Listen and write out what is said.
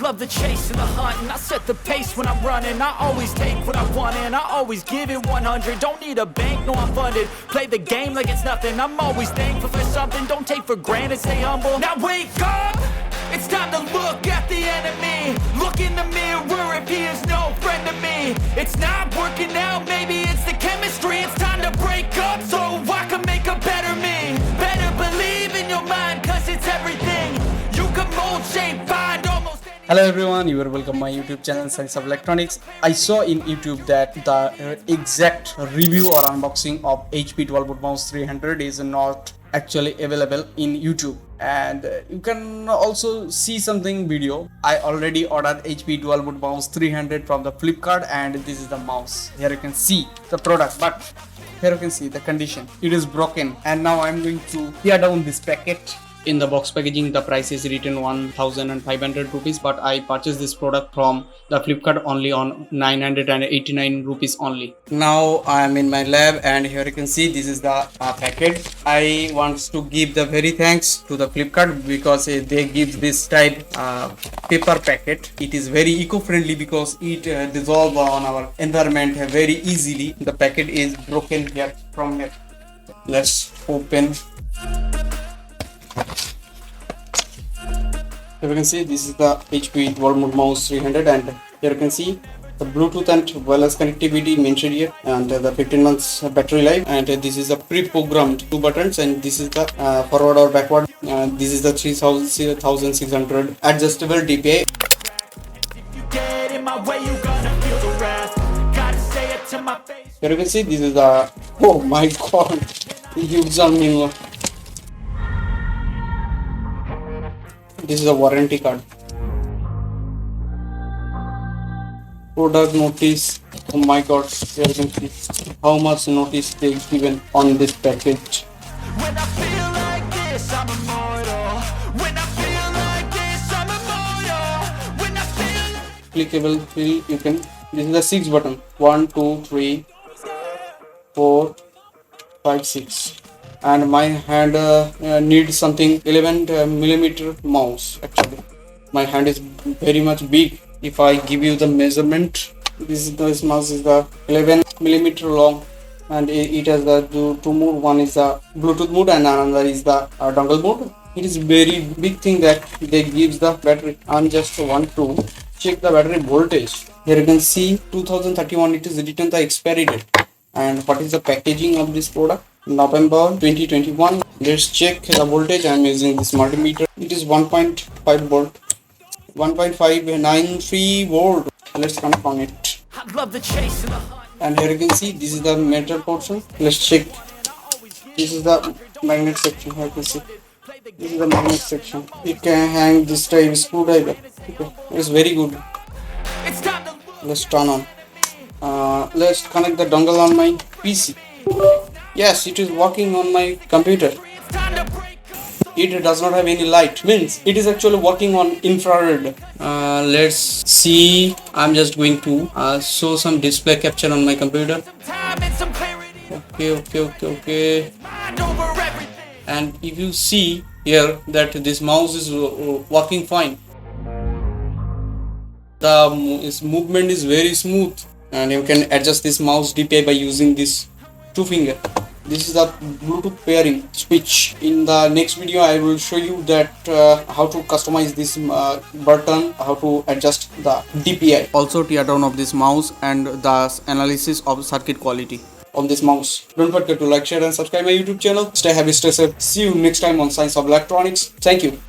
love the chase and the hunt, and I set the pace when I'm running. I always take what I want and I always give it 100. Don't need a bank, no I'm funded. Play the game like it's nothing. I'm always thankful for something. Don't take for granted, stay humble. Now wake up, it's time to look at the enemy. Look in the mirror if he is no friend to me. It's not working out, maybe it's the chemistry. It's time to break up so I can make a better me. Better believe in your mind, cause it's everything. You can mold, shape, find almost anything. Hello everyone, you are welcome my YouTube channel Science of Electronics. I saw in YouTube that the exact review or unboxing of HP 12-volt mouse 300 is not actually available in YouTube, and you can also see something video. I already ordered HP 12-volt mouse 300 from the Flipkart, and this is the mouse. Here you can see the product, but here you can see the condition. It is broken, and now I'm going to tear down this packet. In the box packaging, the price is written 1,500 rupees, but I purchased this product from the Flipkart only on 989 rupees only. Now I am in my lab, and here you can see this is the packet. I want to give the very thanks to the Flipkart because they give this type paper packet. It is very eco-friendly because it dissolves on our environment very easily. The packet is broken here from here. Let's open. Here you can see this is the HP 12-volt mouse 300, and here you can see the Bluetooth and wireless connectivity mentioned here, and the 15 months battery life, and this is a pre-programmed 2 buttons, and this is the forward or backward. This is the 3600 adjustable DPI. Here you can see this is the, oh my god, huge on. This is a warranty card. Product notice. Oh my god, here you can see how much notice they given on this package. When I feel like this, I'm immortal. When I feel like this, I'm immortal. When I feel Clickable fill, you can. This is the 6 button. 1, 2, 3, 4, 5, 6. And my hand needs something 11 millimeter mouse. Actually, my hand is very much big. If I give you the measurement, this mouse is the 11 millimeter long, and it has the two mode. One is the Bluetooth mode, and another is the dongle mode. It is very big thing that they gives the battery. I just want to check the battery voltage. Here you can see 2031. It is written the expiry date. And what is the packaging of this product? November 2021. Let's check the voltage. I am using this multimeter. It is 1.5 volt, 1.593 volt. Let's connect on it. I love the chase and the hunt. And here you can see this is the metal portion. Let's check. This is the magnet section. Here you can see this is the magnet section. You can hang this type screwdriver. Okay, it's very good. It's time to Let's turn on. Let's connect the dongle on my PC. Yes, it is working on my computer. it's time to break up. It does not have any light, means it is actually working on infrared. Let's see. I'm just going to show some display capture on my computer. Time and some clarity. Okay. Mind over everything. And if you see here that this mouse is working fine, its movement is very smooth, and you can adjust this mouse DPI by using this 2 finger. This is the Bluetooth pairing switch. In the next video I will show you that how to customize this button, how to adjust the DPI, also tear down of this mouse, and the analysis of circuit quality on this mouse. Don't forget to like, share and subscribe my YouTube channel. Stay happy, stay safe. See you next time on Science of Electronics. Thank you.